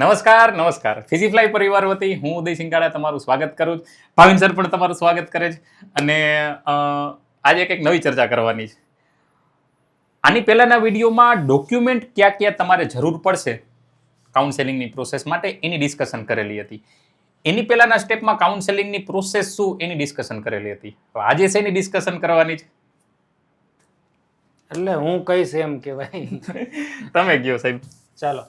નમસ્કાર ફિઝીફ્લાય પરિવાર વતી હું ઉદય સિંગાડા તમારું સ્વાગત કરું છું. ભાવિન સર પણ તમારું સ્વાગત કરે છે. અને આજે કંઈક નવી ચર્ચા કરવાની છે. આની પહેલાના વિડીયોમાં ડોક્યુમેન્ટ ક્યાં ક્યાં તમારે જરૂર પડશે કાઉન્સેલિંગની પ્રોસેસ માટે એની ડિસ્કશન કરેલી હતી. એની પહેલાના સ્ટેપમાં કાઉન્સેલિંગની પ્રોસેસ શું એની ડિસ્કશન કરેલી હતી. તો આજે શેની ડિસ્કશન કરવાની છે? એટલે હું કહીશ એમ કે ભાઈ તમે કહો સાહેબ. ચાલો,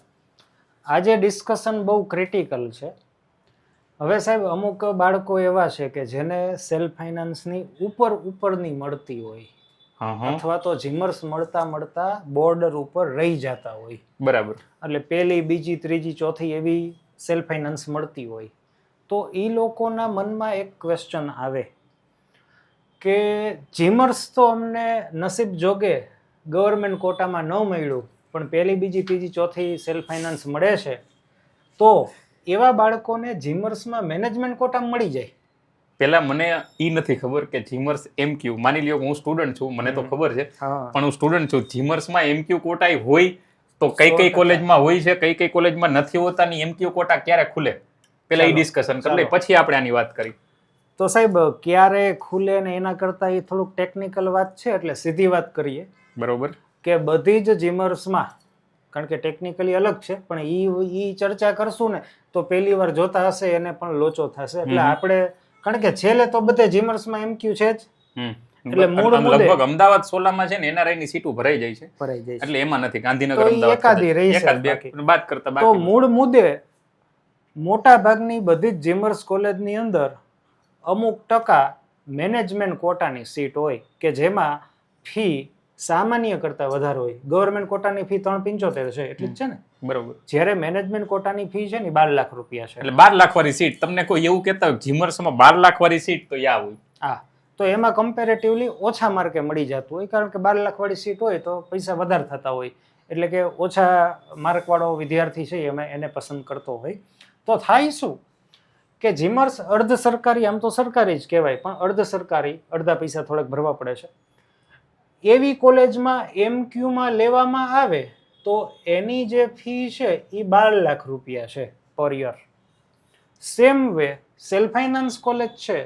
આજે ડિસ્કશન બહુ ક્રિટિકલ છે. હવે સાહેબ, અમુક બાળકો એવા છે કે જેને સેલ્ફ ફાઇનાન્સની ઉપરની મળતી હોય, અથવા તો જીમર્સ મળતા બોર્ડર ઉપર રહી જતા હોય. બરાબર. એટલે પહેલી, બીજી, ત્રીજી, ચોથી એવી સેલ્ફ ફાઇનાન્સ મળતી હોય, તો એ લોકોના મનમાં એક ક્વેશ્ચન આવે કે જીમર્સ તો અમને નસીબ જોગે ગવર્મેન્ટ કોટામાં ન મળ્યું, પણ પહેલી, બીજી, ત્રીજી, ચોથી સેલ્ફ ફાઇનાન્સ મળે છે, તો એવા બાળકોને જીમર્સમાં મેનેજમેન્ટ કોટા મળી જાય. પેલા મને ઈ નથી ખબર કે જીમર્સ એમક્યુ, માની લ્યો હું સ્ટુડન્ટ છું, મને તો ખબર છે, પણ હું સ્ટુડન્ટ છું. જીમર્સમાં એમક્યુ કોટા હોય તો કઈ કોલેજમાં હોય છે, કઈ કોલેજમાં નથી હોતા, ની એમક્યુ કોટા ક્યારે ખુલે, પેલા ઈ ડિસ્કશન કરી લઈએ, પછી આપણે આની વાત કરી. તો સાહેબ, ક્યારે ખુલે ને એના કરતા એ થોડુંક ટેકનિકલ વાત છે, એટલે સીધી વાત કરીએ. બરોબર. કે બધી જ જીમર્સમાં, કારણ કે ટેકનિકલી અલગ છે, પણ ઈ ચર્ચા કરશું ને તો પહેલી વાર જોતા હશે એને પણ લોચો થશે. એટલે આપણે, કારણ કે છેલ્લે તો બધે જીમર્સમાં એમક્યુ છે જ. એટલે મૂળ લગભગ અમદાવાદ સોલામાં છે ને એનઆરઆઈ ની સીટો ભરાઈ જાય છે, એટલે એમાં નથી. ગાંધીનગર, અમદાવાદ એકાદી રહી છે, બાદ કરતા તો મૂળ મુદ્દે મોટા ભાગની બધી જ જીમર્સ કોલેજની અંદર અમુક ટકા મેનેજમેન્ટ કોટાની સીટ હોય કે જેમાં ફી સામાન્ય કરતા વધારે હોય. ગવર્મેન્ટ કોટાની ફી 375 છે, એટલી જ છે ને? બરોબર. જ્યારે મેનેજમેન્ટ કોટાની ફી છે ને 12 લાખ રૂપિયા છે. એટલે 12 લાખ વાળી સીટ, તમને કોઈ એવું કહેતા હોય જીમર્સમાં 12 લાખ વાળી સીટ તો યા હોય. હા, તો એમાં કમ્પેરેટિવલી ઓછા માર્કે મળી જતું હોય, કારણ કે 12 લાખ વાળી સીટ હોય તો પૈસા વધારે થતા હોય, એટલે કે ઓછા માર્ક વાળો વિદ્યાર્થી છે એને પસંદ કરતો હોય. તો થાય શું કે જીમર્સ અર્ધ સરકારી, આમ તો સરકારી જ કહેવાય, પણ અર્ધ સરકારી, અડધા પૈસા થોડાક ભરવા પડે છે, એવી કોલેજમાં એમક્યુમાં લેવામાં આવે તો એની જે ફી છે એ 12 લાખ રૂપિયા છે per year. Same way self finance college છે,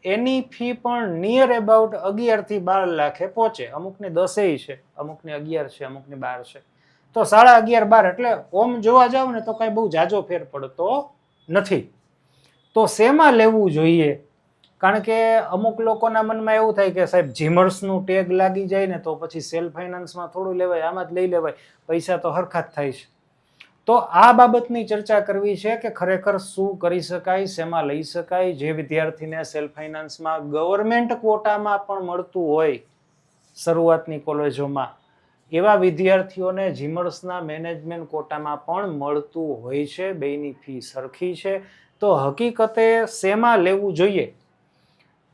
એની ફી પણ નિયર અબાઉટ 11 થી 12 લાખે પહોંચે. અમુકને 10 છે, અમુકને 11 છે, અમુકને 12 છે, તો 11.5 12. એટલે ઓમ જોવા જાવ ને તો કઈ બહુ જાજો ફેર પડતો નથી. તો શેમાં લેવું જોઈએ? કારણ કે અમુક લોકોના મનમાં એવું થાય કે સાહેબ જીમર્સનું ટેગ લાગી જાય ને તો પછી સેલ્ફ ફાઇનાન્સમાં થોડું લેવાય, આમાં જ લઈ લેવાય, પૈસા તો હરખા જ થાય છે. તો આ બાબતની ચર્ચા કરવી છે કે ખરેખર શું કરી શકાય, શેમાં લઈ શકાય. જે વિદ્યાર્થીને સેલ્ફ ફાઇનાન્સમાં ગવર્મેન્ટ કોટામાં પણ મળતું હોય શરૂઆતની કોલેજોમાં, એવા વિદ્યાર્થીઓને જીમર્સના મેનેજમેન્ટ કોટામાં પણ મળતું હોય છે. બેની ફી સરખી છે. તો હકીકતે શેમાં લેવું જોઈએ?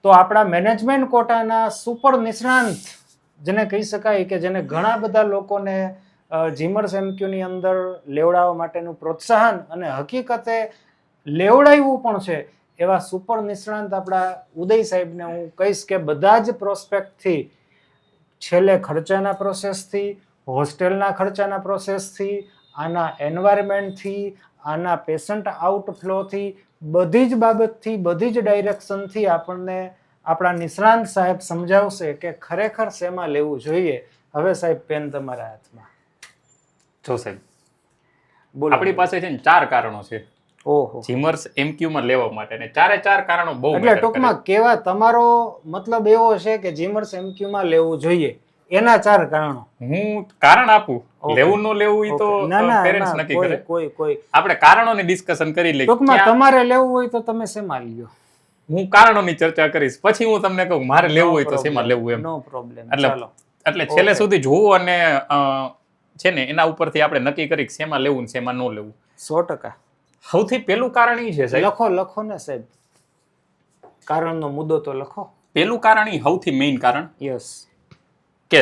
તો આપણા મેનેજમેન્ટ કોટાના સુપર નિષ્ણાંત, જેને કહી શકાય કે જેને ઘણા બધા લોકોને જીમર્સ એમક્યુની અંદર લેવડાવવા માટેનું પ્રોત્સાહન અને હકીકતે લેવડાવ્યું પણ છે, એવા સુપર નિષ્ણાંત આપણા ઉદય સાહેબને હું કહીશ કે બધા જ પ્રોસ્પેક્ટથી, છેલ્લે ખર્ચાના પ્રોસેસથી, હોસ્ટેલના ખર્ચાના પ્રોસેસથી, આના એન્વાયરમેન્ટથી, આના પેશન્ટ આઉટફ્લોથી, બધી જ બાબતથી, બધી જ ડાયરેક્શનથી આપણને આપણા નિષ્ણાંત સાહેબ સમજાવશે કે ખરેખર શેમાં લેવું જોઈએ. હવે સાહેબ, પેન તમારા હાથમાં. જો સાહેબ, આપણી પાસે છે ને 4 કારણો છે જીમર્સ એમક્યુમાં લેવા માટે, ને 4 કારણો બહુ. એટલે ટૂંકમાં કેવા તમારો મતલબ એવો છે કે જીમર્સ એમક્યુમાં લેવું જોઈએ, એના 4 કારણો હું કારણ આપું. લેવું ન લેવું એ તો પેરેન્ટ્સ નક્કી કરે. કોઈ આપણે કારણોની ડિસ્કશન કરી લઈએ. ટૂંકમાં તમારે લેવું હોય તો તમે શેમાં લ્યો, હું કારણોની ચર્ચા કરીશ, પછી હું તમને કહું મારે લેવું હોય તો શેમાં લેવું એમ. નો પ્રોબ્લેમ. એટલે છેલ્લે સુધી જોવું અને છે ને એના ઉપરથી આપણે નક્કી કરી શેમાં લેવું ને શેમાં ન લેવું. 100%. સૌથી પહેલું કારણ એ છે સાહેબ, લખો ને સાહેબ, કારણનો મુદ્દો તો લખો. પહેલું કારણ એ સૌથી મેઇન કારણ, યસ, કે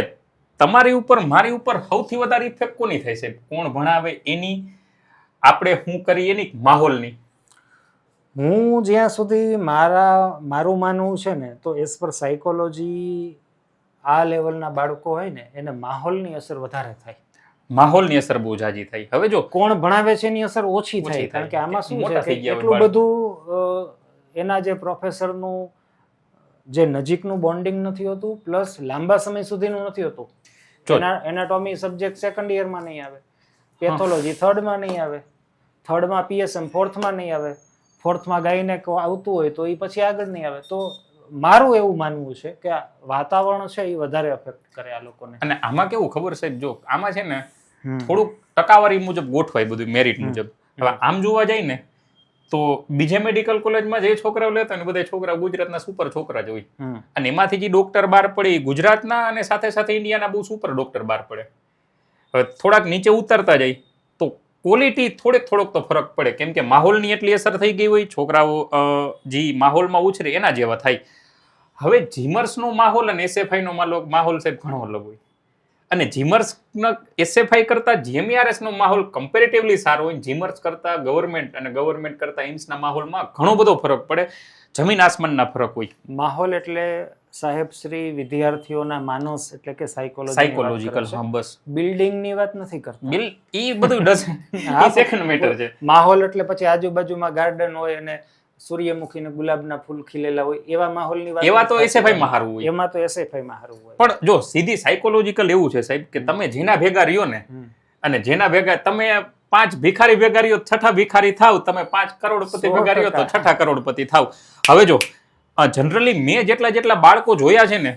તમારી ઉપર, મારી ઉપર સૌથી વધારે ઇફેક્ટ કોની થાય છે? કોણ ભણાવે એની, આપણે શું કરીએ એની, માહોલની. હું જ્યાં સુધી મારું માનવું છે ને, તો એઝ પર સાયકોલોજી, આ લેવલના બાળકો હોય ને એને માહોલની અસર વધારે થાય. માહોલની અસર બહુ જાજી થઈ. હવે જો કોણ ભણાવે છે એની અસર ઓછી ઓછી થાય, કારણ કે આમાં શું મોટા છે થઈ કે ગયા હોય એટલું બાળકો. બધું એના જે પ્રોફેસરનું જે નજીકનું બોન્ડિંગ નથી હોતું, પ્લસ લાંબા સમય સુધીનું નથી હોતું. જો. એનાટોમી સબ્જેક્ટ સેકન્ડ યરમાં નહીં આવે, પેથોલોજી થર્ડમાં નહીં આવે, થર્ડમાં પીએસએમ ફોર્થમાં નહીં આવે, ફોર્થમાં ગાયનેક આવતું હોય તો એ પછી આગળ નહીં આવે. તો મારું એવું માનવું છે કે આ વાતાવરણ છે એ વધારે અફેક્ટ કરે આ લોકોને. અને આમાં કેવું ખબર છે, જો આમાં છે ને થોડુંક ટકાવારી મુજબ ગોઠવાય બધું, મેરિટ મુજબ. હવે આમ જોવા જાય ને તો બીજે મેડિકલ કોલેજમાં જે છોકરાઓ લેતા હોય ને બધા છોકરા ગુજરાતના સુપર છોકરા જ હોય, અને એમાંથી જે ડોક્ટર બહાર પડે એ ગુજરાતના અને સાથે સાથે ઇન્ડિયાના બહુ સુપર ડોક્ટર બહાર પડે. હવે થોડાક નીચે ઉતરતા જાય તો ક્વોલિટી થોડોક તો ફરક પડે, કેમ કે માહોલની એટલી અસર થઈ ગઈ હોય, છોકરાઓ જે માહોલમાં ઉછરે એના જેવા થાય. હવે જીમર્સનો માહોલ અને એસએફઆઈનો માહોલ સાહેબ ઘણો અલગ હોય, અને જીમર્સનો એસએફઆઈ કરતા જીએમઆરએસનો માહોલ કમ્પેરેટિવલી સારો હોય. જીમર્સ કરતા ગવર્મેન્ટ અને ગવર્મેન્ટ કરતા એમ્સના માહોલમાં ઘણો બધો ફરક પડે, જમીન આસમાનના ફરક હોય. માહોલ એટલે સાહેબ શ્રી વિદ્યાર્થીઓના માનસ એટલે કે સાયકોલોજીકલ. હા, બસ બિલ્ડિંગ ની વાત નથી કરતા. ઈ બધું ડઝ સેકન્ડ મેટર છે. માહોલ એટલે પછી આજુબાજુમાં ગાર્ડન હોય અને સૂર્યમુખી ને ગુલાબના ફૂલ ખીલેલા હોય એવા માહોલની વાત. એવા તો એસએફઆઈ માં સારું હોય, એમાં તો એસએફઆઈ માં સારું હોય. પણ જો સીધી સાયકોલોજીકલ એવું છે સાહેબ કે તમે જેના ભેગા રહ્યો ને, અને જેના ભેગા તમે 5 ભિખારી ભેગા રહ્યો, 6ઠા ભિખારી થાવ, તમે 5 કરોડપતિ ભેગા રહ્યો તો 6ઠા કરોડપતિ થાવ. હવે જો જનરલી મેં જેટલા બાળકો જોયા છે ને,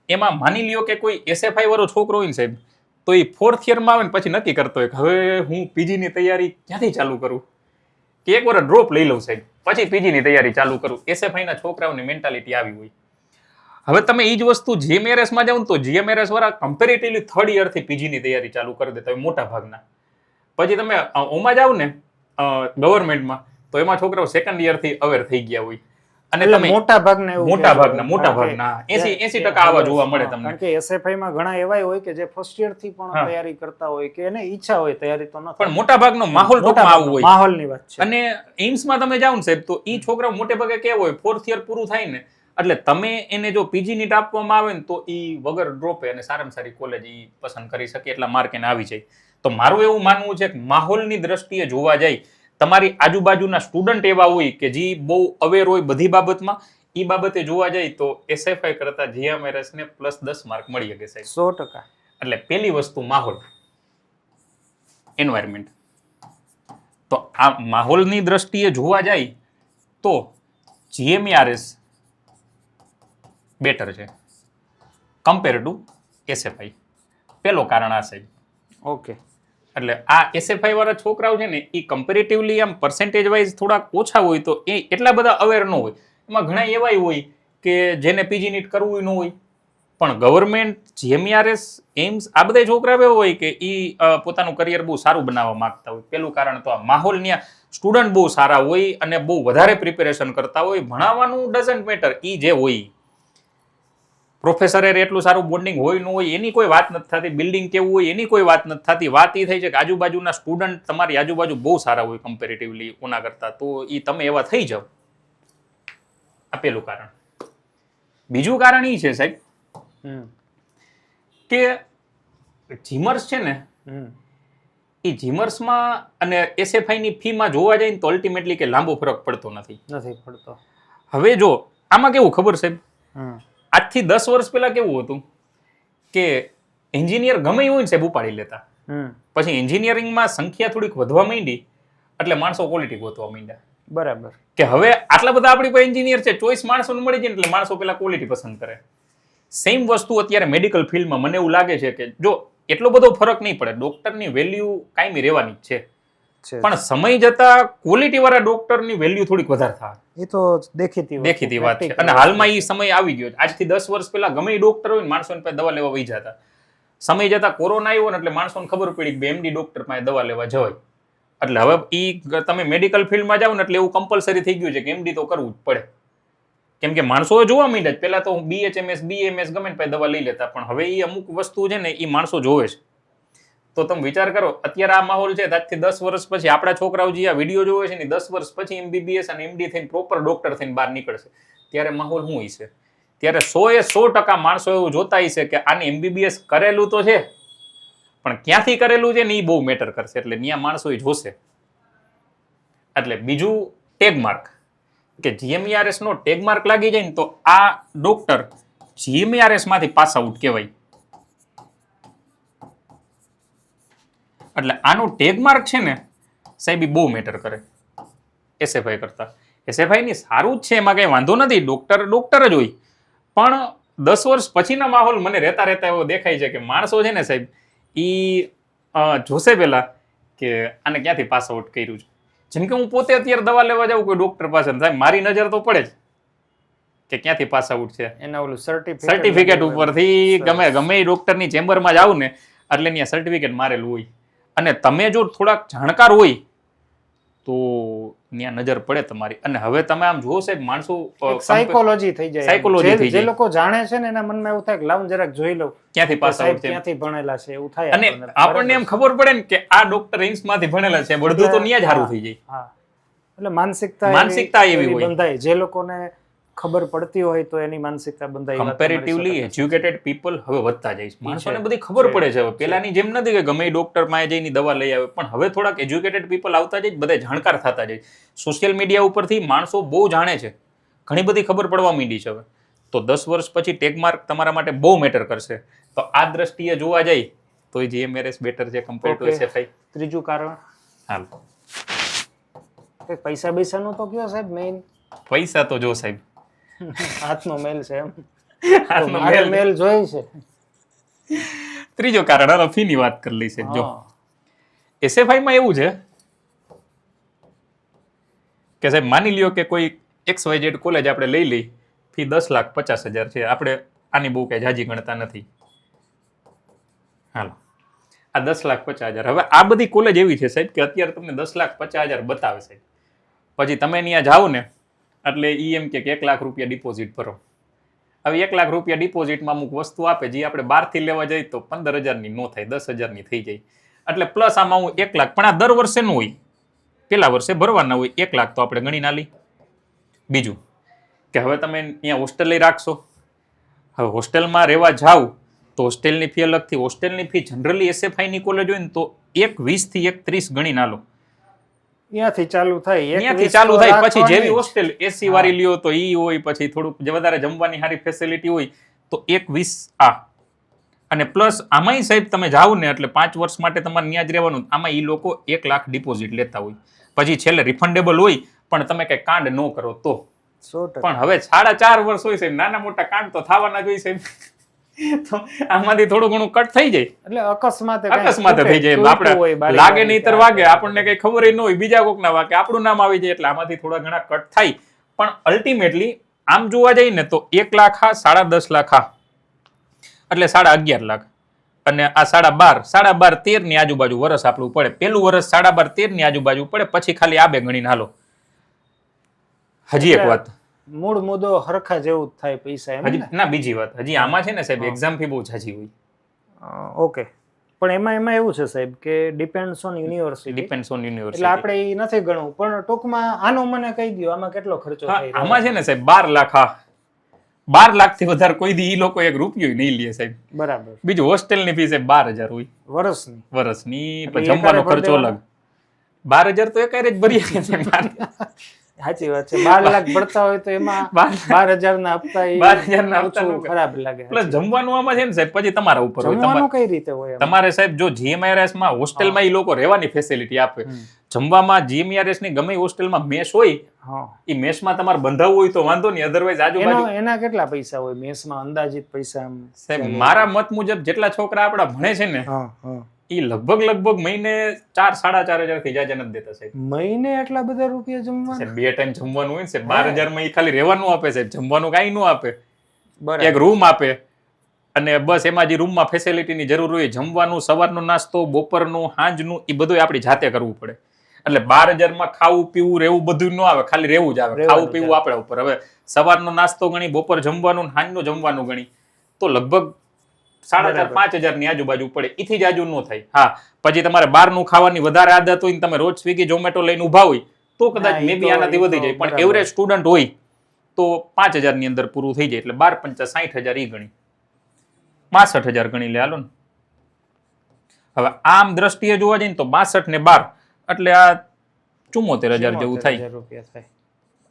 એમાં માની લ્યો કે કોઈ એસએફઆઈ વાળો છોકરો હોય ને સાહેબ, તો એ 4th યરમાં આવે ને પછી નક્કી કરતો હોય કે હવે હું પીજી ની તૈયારી ક્યાંથી ચાલુ કરું, કે એક વાર ડ્રોપ લઈ લઉં સાહેબ પછી પીજી ની તૈયારી ચાલુ કરું. એસએફઆઈ ના છોકરાઓની મેન્ટાલિટી આવી હોય. હવે તમે એ જ વસ્તુ જીએમઆરએસ માં જાવ ને તો જીએમઆરએસ વાળા કમ્પેરેટિવલી 3rd યર થી પીજી ની તૈયારી ચાલુ કરી દેતા હોય મોટા ભાગના. પછી તમે ઓમાં જાવ ને ગવર્મેન્ટમાં, તો એમાં છોકરાઓ 2nd યર થી અવેર થઈ ગયા હોય. અને તમે મોટા ભાગના 80% આવા જોવા મળે તમને. કારણ કે એસએફઆઈ માં ઘણા એવા હોય કે જે ફર્સ્ટ યર થી પણ તૈયારી કરતા હોય, કે એને ઈચ્છા હોય તૈયારી તો ન થાય, પણ મોટા ભાગનો માહોલ ટૂંકમાં આવું હોય. માહોલની વાત છે. અને એમ્સ માં તમે જાવ ને સાહેબ, તો ઈ છોકરા મોટે ભાગે કેવો હોય, 4th યર પૂરું થાય ને એટલે તમે એને જો પીજી નીટ આપવામાં આવે ને તો ઈ વગર ડ્રોપે અને સારામાં સારી કોલેજ ઈ પસંદ કરી શકે એટલા માર્ક એને આવી જાય. તો મારું એવું માનવું છે કે માહોલની દ્રષ્ટિએ જોવા જાય, તમારી આજુબાજુના સ્ટુડન્ટ એવા હોય કે જે બહુ અવેર હોય બધી બાબતમાં, એ બાબતે જોવા જાય તો એસએફઆઈ કરતા જીએમઆરએસ ને +10 માર્ક મળી શકે સાહેબ. 100%. એટલે પહેલી વસ્તુ માહોલ, એન્વાયરમેન્ટ. તો આ માહોલની દ્રષ્ટિએ જોવા જાય તો જીએમઆરએસ બેટર છે કમ્પેર ટુ એસએફઆઈ. પહેલો કારણ આ સાહેબ. ઓકે. એટલે આ એસએફઆઈ વાળા છોકરાઓ છે ને એ કમ્પેરેટિવલી આમ પર્સન્ટેજ વાઇઝ થોડાક ઓછા હોય તો એ એટલા બધા અવેર ન હોય. એમાં ઘણા એવા હોય કે જેને પીજી નીટ કરવું ન હોય, પણ ગવર્મેન્ટ જીએમઆરએસ એમ્સ આ બધા છોકરા એવા હોય કે એ પોતાનું કરિયર બહુ સારું બનાવવા માંગતા હોય. પેલું કારણ તો આ માહોલની સ્ટુડન્ટ બહુ સારા હોય અને બહુ વધારે પ્રિપેરેશન કરતા હોય. ભણાવવાનું ડઝન્ટ મેટર, એ જે હોય પ્રોફેસર એટલું સારું બોન્ડિંગ હોય ન હોય એની કોઈ વાત નથી થતી, બિલ્ડિંગ કેવું હોય એની કોઈ વાત નથી થતી. વાત એ થઈ છે કે આજુબાજુના સ્ટુડન્ટ તમારી આજુબાજુ બહુ સારા હોય કમ્પેરેટિવલી ઓના કરતા, તો એ તમે એવા થઈ જાવ. આ પેલું કારણ. બીજું કારણ એ છે સાહેબ કે જીમર્સ છે ને, એ જીમર્સમાં અને એસએફઆઈ ની ફીમાં જોવા જાય ને તો અલ્ટિમેટલી કે લાંબો ફરક પડતો નથી પડતો. હવે જો આમાં કેવું ખબર સાહેબ, આજથી 10 વર્ષ પહેલા કેવું હતું કે એન્જિનિયર ગમે હોય ને સાહેબ ઉપાડી લેતા. પછી એન્જિનિયરિંગમાં સંખ્યા થોડીક વધવા માંડી એટલે માણસો ક્વોલિટી ગોતવા માંડ્યા. બરાબર. કે હવે આટલા બધા આપણી પાસે એન્જિનિયર છે, ચોઈસ માણસોને મળી જાય એટલે માણસો પેલા ક્વોલિટી પસંદ કરે. સેમ વસ્તુ અત્યારે મેડિકલ ફિલ્ડમાં મને એવું લાગે છે કે જો એટલો બધો ફરક નહીં પડે, ડોક્ટરની વેલ્યુ કાયમી રહેવાની જ છે, પણ સમય જતા ક્વોલિટી વાળા ડોક્ટરની વેલ્યુ થોડીક વધારે થાય. એ તો દેખીતી વાત છે. અને હાલમાં એ સમય આવી ગયો. આજથી 10 વર્ષ પહેલા ગમે ડોક્ટર હોય ને માણસોને પાસે દવા લેવા વહી જતા. સમય જતા કોરોના આવ્યો ને એટલે માણસોને ખબર પડી કે એમડી ડોક્ટર પાસે દવા લેવા જવાય. એટલે હવે ઈ તમે મેડિકલ ફિલ્ડમાં જાવ ને એટલે એવું કમ્પલસરી થઈ ગયું છે કે એમડી તો કરવું જ પડે. કેમ કે માણસો જોવા માંડ્યા જ. પહેલા તો BHMS BMS ગમે પાસે દવા લઈ લેતા, પણ હવે એ અમુક વસ્તુ છે ને એ માણસો જોવે છે. તો તમે વિચાર કરો અત્યારે આ માહોલ છે, આજથી 10 વર્ષ પછી આપણા છોકરાઓ જે આ વિડીયો જોવે છે ને 10 વર્ષ પછી MBBS અને MD થઈને પ્રોપર ડોક્ટર થઈને બહાર નીકળશે, ત્યારે માહોલ શું હશે? ત્યારે 100% માણસો એવું જોતા હશે કે આને MBBS કરેલું તો છે પણ ક્યાંથી કરેલું છે ને એ બહુ મેટર કરશે, એટલે ત્યાં માણસો જોશે. એટલે બીજું ટેગમાર્ક, કે જીએમઈઆરએસ નો ટેગમાર્ક લાગી જાય ને તો આ ડોક્ટર જીએમઈઆરએસ માંથી પાસ આઉટ કહેવાય. એટલે આનું ટેગમાર્ક છે ને સાહેબ બહુ મેટર કરે એસએફઆઈ કરતા. એસએફઆઈ ની સારું જ છે, એમાં કઈ વાંધો નથી, ડોક્ટર જ હોય. પણ 10 વર્ષ પછીના માહોલ મને રહેતા એવો દેખાય છે કે માણસો છે ને સાહેબ ઈ જોશે પેલા કે આને ક્યાંથી પાસ આઉટ કર્યું છે. જેમ કે હું પોતે અત્યારે દવા લેવા જાઉં કોઈ ડોક્ટર પાસે, સાહેબ મારી નજર તો પડે જ કે ક્યાંથી પાસ આઉટ છે. એના ઓલું સર્ટિફિકેટ ઉપરથી ગમે એ ડોક્ટરની ચેમ્બરમાં જાવ ને એટલે ત્યાં સર્ટિફિકેટ મારેલું હોય. અને તમે જો થોડાક જાણકાર હોય તો ત્યાં નજર પડે તમારી. અને હવે તમે આમ જોવો સાહેબ માણસો સાયકોલોજી થઈ જાય, સાયકોલોજી થઈ જે જાય. લોકો જાણે છે ને એના મનમાં એવું થાય કે લાવ જરાક જોઈ લઉં ક્યાંથી પાસ આઉટ છે, ક્યાંથી ભણેલા છે, એવું થાય. અને આપણને એમ ખબર પડે ને કે આ ડોક્ટર એઇમ્સ માંથી ભણેલા છે, બધું તો ત્યાં જ સારું થઈ જાય. હા, એટલે માનસિકતા એવી હોય. બંધાય. જે લોકોને ખબર પડતી હોય તો એની માનસિકતા બંધાય. કમ્પેરેટિવલી એજ્યુકેટેડ પીપલ હવે વધતા જાય છે. માણસોને બધી ખબર પડે છે હવે. પેલાની જેમ નથી કે ગમે ડોક્ટર માં જઈને દવા લઈ આવે, પણ હવે થોડાક એજ્યુકેટેડ પીપલ આવતા જાય, બધા જાણકાર થતા જાય. સોશિયલ મીડિયા ઉપરથી માણસો બહુ જાણે છે, ઘણી બધી ખબર પડવા માંડી છે હવે. તો 10 વર્ષ પછી ટેગમાર્ક તમારા માટે બહુ મેટર કરશે. તો આ દ્રષ્ટિએ જોવા જાય તો જીએમઆરએસ બેટર છે કમ્પેર ટુ એસએફઆઈ. ત્રીજું કારણ હાલ પૈસા બૈસાનું તો કયો સાહેબ? મેઇન પૈસા તો જો સાહેબ હાથનો મેલ છે એમ. હાથનો મારે મેલ જોઈ છે. ત્રીજો કારણ હવે ફીની વાત કરી લઈ છે. જો એસએફઆઈ માં એવું છે કે સાહેબ માની લ્યો કે કોઈ XYZ કોલેજ આપણે લઈ લઈ, ફી 10,50,000 છે. આપણે આની બહુ કઈ જાજી ગણતા નથી. હાલો આ 10,50,000. હવે આ બધી કોલેજ એવી છે સાહેબ કે અત્યારે તમને 10,50,000 બતાવે છે. પછી તમે ત્યાં જાઓ ને એટલે ઈ એમ કે 1 લાખ રૂપિયા ડિપોઝિટ ભરો. હવે 1 લાખ રૂપિયા ડિપોઝિટમાં અમુક વસ્તુ આપે જે આપણે બહારથી લેવા જઈએ તો 15,000 ની નો થાય, 10,000 ની થઈ જાય. એટલે પ્લસ આમાં હું 1 લાખ, પણ આ દર વર્ષે નું હોય, પેલા વર્ષે ભરવાના હોય. 1 લાખ તો આપણે ગણી ના લઈ. બીજું કે હવે તમે અહીંયા હોસ્ટેલ લઈ રાખશો, હવે હોસ્ટેલમાં રહેવા જાવ તો હોસ્ટેલની ફી અલગથી. હોસ્ટેલની ફી જનરલી એસએફઆઈ ની કોલેજ હોય ને તો 1,20 થી 1,30 ગણી ના લો. ત્યાંથી ચાલુ થાય. પછી જેવી હોસ્ટેલ એસી વાળી લ્યો તો ઈ હોય, પછી થોડુંક જે વધારે જમવાની સારી ફેસિલિટી હોય તો 1,20 આ. અને પ્લસ આમાંય સાહેબ તમે જાઓ ને એટલે 5 વર્ષ માટે તમારે ત્યાં જ રહેવાનું. આમાં ઈ લોકો 1 લાખ ડિપોઝિટ લેતા હોય, પછી છેલ્લે રિફંડેબલ હોય, પણ તમે કઈ કાંડ ન કરો તો. પણ હવે 4.5 વર્ષ હોય સાહેબ, નાના મોટા કાંડ તો થવાના જ હોય સાહેબ. તો આમાંથી થોડું ઘણું કટ થઈ જાય, એટલે અકસ્માતે થઈ જાય. આપણે લાગે નહીતર વાગે, આપણને કઈ ખબર ન હોય, બીજા કોક ના વાગે આપણું નામ આવી જાય, એટલે આમાંથી થોડા ઘણા કટ થાય. પણ અલ્ટિમેટલી આમ જોવા જઈએ ને તો 1 લાખ હા, 10.5 લાખ હા, એટલે 11.5 લાખ. અને આ 12.5, 13 ની આજુબાજુ વર્ષ આપણું પડે. પેલું વર્ષ 12.5, 13 ની આજુબાજુ પડે, પછી ખાલી આ બે ગણીને હાલો. હજી એક વાત, મૂળ મુદ્દો હરખા જેવું જ થાય પૈસા એમ. હજી ના બીજી વાત, હજી આમાં છે ને સાહેબ એક્ઝામ ફી બહુ ઝાઝી હોય. ઓકે, પણ એમાં એવું છે સાહેબ કે ડિપેન્ડ્સ ઓન યુનિવર્સિટી. એટલે આપણે એ નથી ગણવું, પણ ટૂંકમાં આનો મને કહી દો આમાં કેટલો ખર્ચો થાય. આમાં છે ને સાહેબ 12 લાખ. હા, 12 લાખ થી વધારે કોઈ દી ઈ લોકો 1 રૂપિયો નહીં લે સાહેબ. બરાબર. બીજું હોસ્ટેલની ફી સાહેબ 12,000 હોય વર્ષની. જમવાનો ખર્ચો અલગ. 12,000 તો એકારે જ ભરી છે. સાચી વાત છે. 12 લાખ ભરતા હોય તો એમાં 12,000 ના હપ્તા 12,000 ના હપ્તા ખરાબ લાગે. પ્લસ જમવાનું આમાં છે ને સાહેબ પછી તમારા ઉપર હોય. જમવાનું કઈ રીતે હોય તમારે સાહેબ? જો જીએમઆરએસ માં હોસ્ટેલમાં ઈ લોકો રહેવાની ફેસિલિટી આપે. જમવામાં જીએમઆરએસ ની ગમે હોસ્ટેલમાં મેસ હોય, ઈ મેસમાં તમારે બંધાવવું હોય તો વાંધો નહીં, અધરવાઇઝ આજુબાજુ એના કેટલા પૈસા હોય મેસમાં અંદાજિત પૈસા? સાહેબ મારા મત મુજબ જેટલા છોકરા આપડા ભણે છે ને ઈ લગભગ મહિને 4-4.5 થી જાજા નથી દેતા સાહેબ. મહિને એટલા બધા રૂપિયા જમવા? સાહેબ 2 ટાઈમ જમવાનું હોય ને સાહેબ. 12,000 માં ઈ ખાલી રહેવાનું આપે સાહેબ, જમવાનું કઈ ન આપે. એક રૂમ આપે અને બસ એમાં જે રૂમમાં ફેસિલિટીની જરૂર હોય, જમવાનું, સવારનો નાસ્તો, બપોરનું, સાંજનું, એ બધું આપણી જાતે કરવું પડે. એટલે 12,000 માં ખાવું પીવું રહેવું બધું ન આવે, ખાલી રહેવું જ આવે. ખાવું પીવું આપણા ઉપર. હવે સવારનો નાસ્તો ગણી, બપોર જમવાનું, સાંજનું જમવાનું ગણી તો લગભગ 4,500-5,000 ની આજુબાજુ પડે. એથી જ આજુ ન થાય. હા, પછી તમારે બહારનું ખાવાની વધારે આદત હોય ને તમે રોજ સ્વિગી ઝોમેટો લઈને ઉભા હોય તો કદાચ મે બી આનાથી વધી જાય, પણ એવરેજ સ્ટુડન્ટ હોય તો 5,000 ની અંદર પૂરું થઈ જાય. એટલે 12 × 5 = 60,000 ઈ ગણી, 62,000 ગણી લે હાલો ને. હવે આમ દ્રષ્ટિએ જોવા જઈએ ને તો 62 ને 12 એટલે આ 74,000 જેવું થાય. 74,000 રૂપિયા થાય.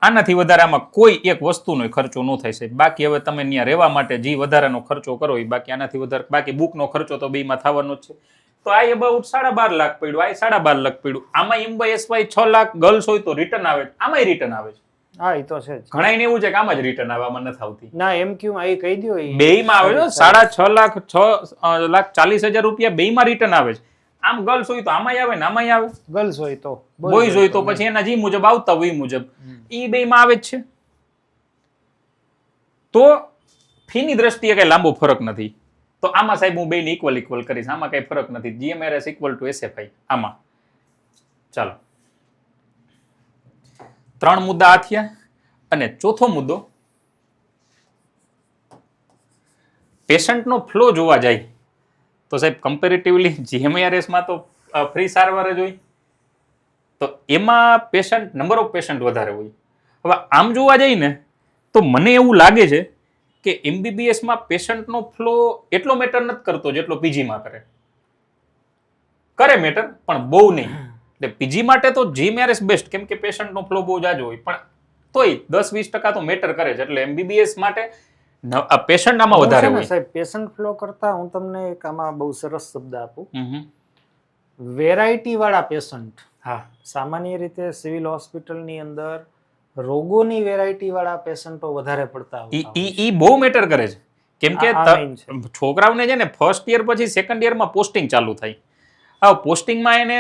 આનાથી વધારે આમાં કોઈ એક વસ્તુનો ખર્ચો ન થાય સાહેબ. બાકી હવે તમે ત્યાં રહેવા માટે જે વધારાનો ખર્ચો કરો એ બાકી આનાથી વધારે, બાકી બુકનો ખર્ચો તો બેમાં થવાનો જ છે. તો આ અબાઉટ 12.5 લાખ પડ્યું, આ 12.5 લાખ પડ્યું. આમાં એમવાયએસવાય 6 લાખ ગર્લ્સ હોય તો રિટર્ન આવે, આમાંય રિટર્ન આવે છે. હા એ તો છે જ. ઘણા એને એવું છે કે આમાં જ રિટર્ન આવે, આમાં નથી આવતી. ના એમ ક્યુ આ કહી દો, બેયમાં આવે છે 6.5 લાખ 6,40,000 રૂપિયા બેયમાં રિટર્ન આવે છે. આમ ગર્લ્સ હોય તો આમાંય આવે ને આમાંય આવે, ગર્લ્સ હોય તો, બોયઝ હોય તો પછી એના જે મુજબ આવતા હોય એ મુજબ ઈ બેયમાં આવે જ છે. તો ફીની દ્રષ્ટિએ કઈ લાંબો ફરક નથી. તો આમાં સાહેબ હું બેયને ઇક્વલ કરીશ, આમાં કઈ ફરક નથી. જીએમઆરએસ ઇક્વલ ટુ એસએફઆઈ આમાં. ચાલો, 3 મુદ્દા આ થયા. અને ચોથો મુદ્દો, પેશન્ટનો ફ્લો જોવા જાય તો સાહેબ કમ્પેરેટિવલી જીએમઆરએસ માં તો ફ્રી સારવાર જ હોય, તો એમાં પેશન્ટ, નંબર ઓફ પેશન્ટ વધારે હોય. હવે આમ જોવા જઈએ ને તો મને એવું લાગે છે કે એમબીબીએસ માં પેશન્ટનો ફ્લો એટલો મેટર નથી કરતો જેટલો પીજીમાં કરે મેટર, પણ બહુ નહીં. એટલે પીજી માટે તો જીએમઆરએસ બેસ્ટ, કેમ કે પેશન્ટનો ફ્લો બહુ જાજો હોય, પણ તોય 10-20% તો મેટર કરે છે. એટલે એમબીબીએસ માટે પેશન્ટ આમાં વધારે હોય. સાહેબ પેશન્ટ ફ્લો કરતા હું તમને એક આમાં બહુ સરસ શબ્દ આપું, વેરાયટી વાળા પેશન્ટ. હા, સામાન્ય રીતે સિવિલ હોસ્પિટલની અંદર રોગોની વેરાયટી વાળા પેશન્ટો વધારે પડતા હોય. ઈ બહુ મેટર કરે છે, કેમ કે આ main છે. છોકરાઓને છે ને ફર્સ્ટ યર પછી સેકન્ડ યરમાં પોસ્ટિંગ ચાલુ થાય. આ પોસ્ટિંગમાં એને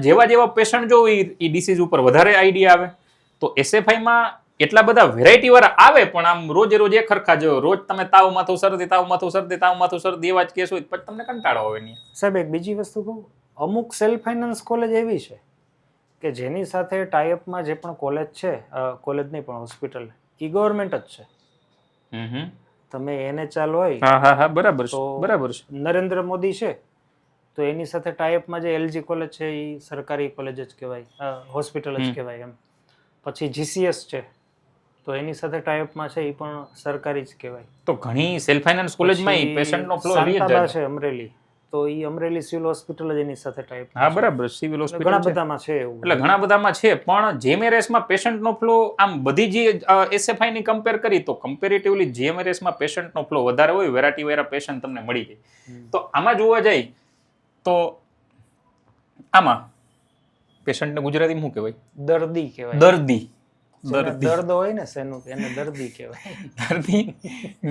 જેવા પેશન્ટ જો એ ડિસીઝ ઉપર વધારે આઈડિયા આવે. તો એસએફઆઈમાં એટલા બધા વેરાયટી વાળા આવે, પણ આમ રોજે રોજ એક ખરખા જો રોજ તમે તાવ માથું શરદી એવા જ કેસ હોય પછી તમને કંટાળો આવે નહીં. સાહેબ એક બીજી વસ્તુ કહું, અમુક સેલ્ફ ફાઇનાન્સ કોલેજ એવી છે કે જેની સાથે ટાઈઅપમાં જે પણ કોલેજ છે, કોલેજ નહીં પણ હોસ્પિટલ, એ ગવર્મેન્ટ જ છે. તમે NHL હોય, હા બરાબર છે, બરાબર છે. નરેન્દ્ર મોદી છે તો એની સાથે ટાઈઅપમાં જે LG કોલેજ છે એ સરકારી કોલેજ જ કહેવાય, હોસ્પિટલ જ કહેવાય એમ. પછી GCS છે તો એની સાથે ટાઈઅપમાં છે એ પણ સરકારી જ કહેવાય. તો ઘણી સેલ્ફ ફાઇનાન્સ કોલેજમાં પેશન્ટનો ફ્લો છે અમરેલી, તો એ અમરેલી સિવિલ હોસ્પિટલ જ એની સાથે ટાઈપ. હા બરાબર, સિવિલ હોસ્પિટલ ઘણા બધામાં છે એવું. એટલે ઘણા બધામાં છે, પણ જીએમઆરએસમાં પેશન્ટનો ફ્લો આમ બધી જે એસએફઆઈ ની કમ્પેર કરી તો કમ્પેરેટિવલી જીએમઆરએસમાં પેશન્ટનો ફ્લો વધારે હોય, વેરાયટી વાળા પેશન્ટ તમને મળી જાય. તો આમાં જોવા જાય તો આમાં પેશન્ટને ગુજરાતીમાં શું કહેવાય? દર્દી કહેવાય. દર્દી. દર્દ હોય ને શેનું, એને દર્દી કહેવાય. દર્દી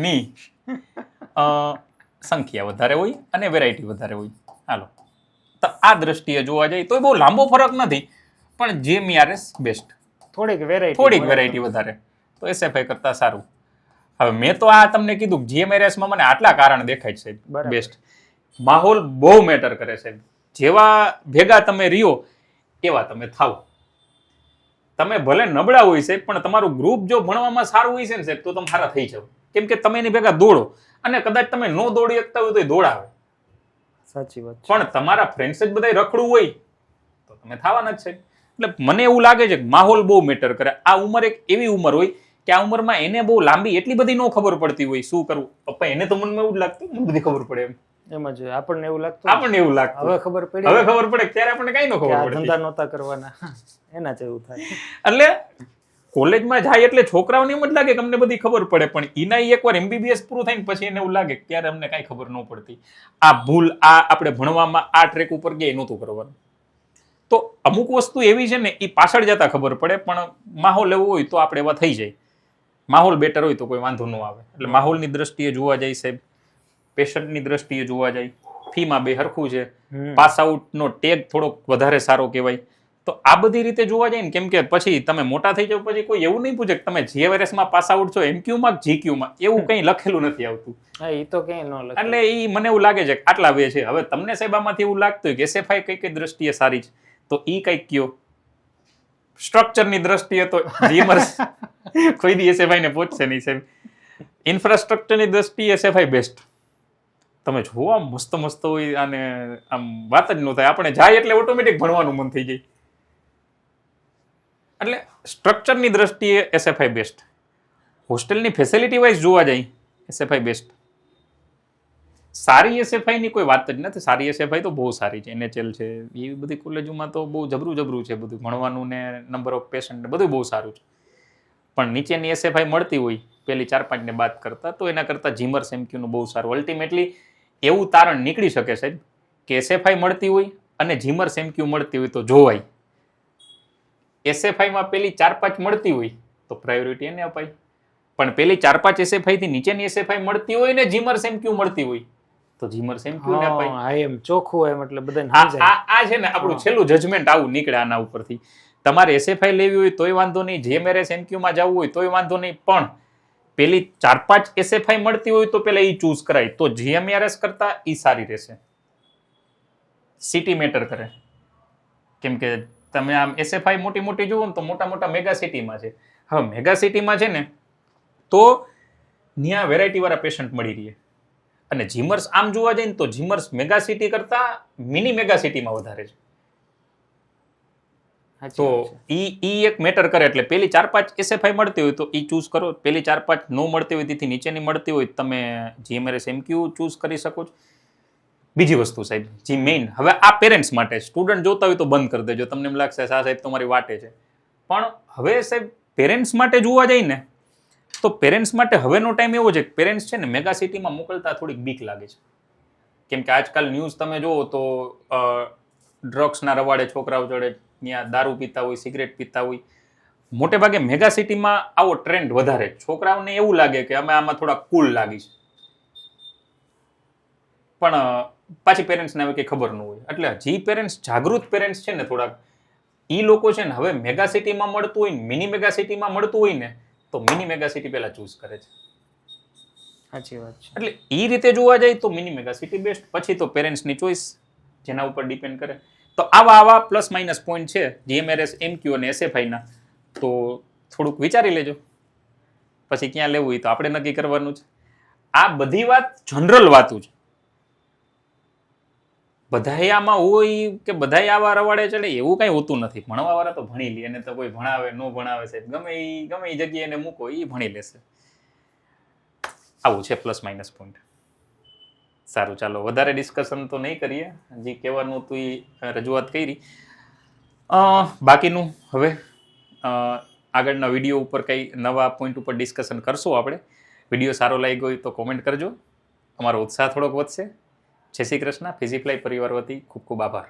ની સંખ્યા વધારે હોય અને વેરાયટી વધારે હોય. હાલો, તો આ દ્રષ્ટિએ જોવા જાય તો બહુ લાંબો ફરક નથી, પણ જીએમઆરએસ બેસ્ટ. થોડીક વેરાયટી વધારે, તો એસએફઆઈ કરતા સારું. હવે મેં તો આ તમને કીધું જીએમઆરએસમાં મને આટલા કારણ દેખાય છે બેસ્ટ. માહોલ બહુ મેટર કરે છે. જેવા ભેગા તમે રહ્યો એવા તમે થાવ. તમે ભલે નબળા હોય છે પણ તમારું ગ્રુપ જો ભણવામાં સારું હોય છે ને સાહેબ, તો તમે સારા થઈ જાવ. કેમ કે તમે એની ભેગા દોડો, અને કદાચ તમે ન દોડી શકતા હોય તો દોડાવે. સાચી વાત. પણ તમારા ફ્રેન્ડ્સ જ બધા રખડું હોય તો તમે થવાના જ છે. એટલે મને એવું લાગે છે કે માહોલ બહુ મેટર કરે. આ ઉંમર એક એવી ઉંમર હોય કે આ ઉંમરમાં એને બહુ લાંબી એટલી બધી ન ખબર પડતી હોય શું કરવું. પપ્પા એને તો મનમાં એવું જ લાગતું મને બધી ખબર પડે એમ જ આપણને એવું લાગતું. હવે ખબર પડે ત્યારે આપણને કઈ ન ખબર પડે. ધંધા નહોતા કરવાના, એના જેવું થાય. એટલે કોલેજમાં જાય એટલે છોકરાઓને એમ જ લાગે કે અમને બધી ખબર પડે, પણ એના એકવાર એમબીબીએસ પૂરું થાય ને પછી એને એવું લાગે કે ત્યારે અમને કઈ ખબર ન પડતી. આ ભૂલ આ આપણે ભણવામાં આ ટ્રેક ઉપર ગયા નહોતું કરવાનું. તો અમુક વસ્તુ એવી છે ને એ પાછળ જતા ખબર પડે, પણ માહોલ એવો હોય તો આપણે એવા થઈ જાય. માહોલ બેટર હોય તો કોઈ વાંધો ન આવે. એટલે માહોલની દ્રષ્ટિએ જોવા જાય સાહેબ, પેશન્ટની દ્રષ્ટિએ જોવા જાય, ફીમાં બે હરખું છે, પાસ આઉટનો ટેગ થોડોક વધારે સારો કહેવાય. તો આ બધી રીતે જોવા જાય ને, કેમ કે પછી તમે મોટા થઈ જાવ પછી કોઈ એવું નહીં પૂછે કે તમે જીએમઆરએસમાં પાસ આઉટ છો એમક્યુમાં કે જીક્યુમાં, એવું કંઈ લખેલું નથી આવતું. એ તો કંઈ ન લખે. એટલે એ મને એવું લાગે છે કે આટલા વે છે. હવે તમને સાહેબ આમાંથી એવું લાગતું હોય કે એસએફઆઈ કઈ કઈ દ્રષ્ટિએ સારી છે, તો ઈ કઈક કયો. સ્ટ્રક્ચરની દ્રષ્ટિએ તો જીએમઆરએસ કોઈ દી એસએફઆઈ ને પહોંચશે નહીં સાહેબ. ઇન્ફ્રાસ્ટ્રક્ચરની દ્રષ્ટિએ એસએફઆઈ બેસ્ટ. તમે જોવા મસ્ત મસ્ત હોય અને આમ વાત જ ન થાય. આપણે જાય એટલે ઓટોમેટિક ભણવાનું મન થઈ જાય. એટલે સ્ટ્રક્ચરની દ્રષ્ટિએ એસએફઆઈ બેસ્ટ. હોસ્ટેલની ફેસિલિટી વાઇઝ જોવા જાય એસએફઆઈ બેસ્ટ. સારી એસએફઆઈ ની કોઈ વાત જ નથી. સારી એસએફઆઈ તો બહુ સારી છે, NHL છે, એવી બધી કોલેજોમાં તો બહુ જબરું છે બધું, ભણવાનું ને નંબર ઓફ પેશન્ટ ને બધું બહુ સારું છે. પણ નીચેની એસએફઆઈ મળતી હોય પેલી 4-5 ને બાદ કરતા, તો એના કરતા જીમર્સ એમક્યુ નું બહુ સારું. અલ્ટિમેટલી એવું તારણ નીકળી શકે સાહેબ કે એસએફઆઈ મળતી હોય અને જીમર્સ એમક્યુ મળતી હોય તો જોવાય. એસએફઆઈ માં પેલી 4-5 મળતી હોય તો પ્રાયોરિટી એને અપાય, પણ પેલી 4-5 એસએફઆઈ થી નીચેની એસએફઆઈ મળતી હોય ને જીમર્સ એમક્યુ મળતી હોય તો જીમર્સ એમક્યુ ને અપાય. હા એમ ચોખ્ખું હોય એટલે બધાને સમજાય. આ છે ને આપણું છેલ્લું જજમેન્ટ આવું નીકળે આના ઉપરથી. તમારે એસએફઆઈ લેવી હોય તોય વાંધો નહીં, જીએમઆરએસ એમક્યુ માં જવું હોય તોય વાંધો નહીં, પણ પેલી 4-5 એસએફઆઈ મળતી હોય તો પેલા એ ચૂઝ કરાય, તો જીએમઆરએસ કરતા એ સારી રહેશે. સિટી મેટર કરે, કેમ કે તમે આમ એસએફઆઈ મોટી મોટી જુઓ ને તો મોટા મોટા મેગા સિટીમાં છે. હવે મેગા સિટીમાં છે ને તો ત્યાં વેરાયટી વાળા પેશન્ટ મળી રહે, અને જીમર્સ આમ જોવા જઈએ ને તો જીમર્સ મેગા સિટી કરતા મિની મેગા સિટીમાં વધારે છે. તો ઈ એક મેટર કરે. એટલે પેલી 4-5 એસએફઆઈ મળતી હોય તો ઈ ચૂઝ કરો, પેલી 4-5 નો મળતી હોય તેથી નીચેની મળતી હોય તમે જીએમઆરએસ એમક્યુ ચૂઝ કરી શકો છો. બીજી વસ્તુ સાહેબ જે મેઇન, હવે આ પેરેન્ટ્સ માટે, સ્ટુડન્ટ જોતા હોય તો બંધ કરી દેજો, તમને એમ લાગશે આ સાહેબ તમારી વાટે છે, પણ હવે સાહેબ પેરેન્ટ્સ માટે જોવા જાય ને તો પેરેન્ટ્સ માટે હવેનો ટાઈમ એવો છે કે પેરેન્ટ્સ છે ને મેગા સિટીમાં મોકલતા થોડીક બીક લાગે છે. કેમ કે આજકાલ ન્યૂઝ તમે જુઓ તો ડ્રગ્સના રવાડે છોકરાઓ જોડે ત્યાં દારૂ પીતા હોય, સિગરેટ પીતા હોય. મોટે ભાગે મેગા સિટીમાં આવો ટ્રેન્ડ વધારે. છોકરાઓને એવું લાગે કે અમે આમાં થોડા કુલ લાગી છે, પણ પાછી પેરેન્ટ્સને હવે કંઈ ખબર ન હોય. એટલે જે પેરેન્ટ્સ જાગૃત પેરેન્ટ્સ છે ને થોડાક, એ લોકો છે ને હવે મેગા સિટીમાં મળતું હોય ને મિની મેગા સિટીમાં મળતું હોય ને તો મિની મેગા સિટી પહેલા ચૂઝ કરે છે. સાચી વાત છે. એટલે એ રીતે જોવા જાય તો મિની મેગા સિટી બેસ્ટ, પછી તો પેરેન્ટ્સની ચોઈસ જેના ઉપર ડિપેન્ડ કરે. તો આવા પ્લસ માઇનસ પોઈન્ટ છે જીએમઆરએસ એમક્યુ અને એસએફઆઈ ના, તો થોડુંક વિચારી લેજો, પછી ક્યાં લેવું એ તો આપણે નક્કી કરવાનું છે. આ બધી વાત જનરલ વાતું છે, બધાય આમાં હોય કે બધાય આવા રવાડે ચડે એવું કઈ હોતું નથી. ભણવા વાળા તો ભણી લે, અને તો કોઈ ભણાવે ન ભણાવે સાહેબ, ગમે એ જગ્યાએ એને મૂકો એ ભણી લેશે. આવું છે પ્લસ માઇનસ પોઈન્ટ. સારું, ચાલો વધારે ડિસ્કશન તો નહીં કરીએ, જે કહેવાનું હતું એ રજૂઆત કરી. બાકીનું હવે આગળના વિડીયો ઉપર કંઈ નવા પોઈન્ટ ઉપર ડિસ્કશન કરશું આપણે. વિડીયો સારો લાગ્યો હોય તો કોમેન્ટ કરજો, અમારો ઉત્સાહ થોડોક વધશે. જય શ્રી કૃષ્ણ. ફિઝીફ્લાય પરિવાર વતી ખૂબ ખૂબ આભાર.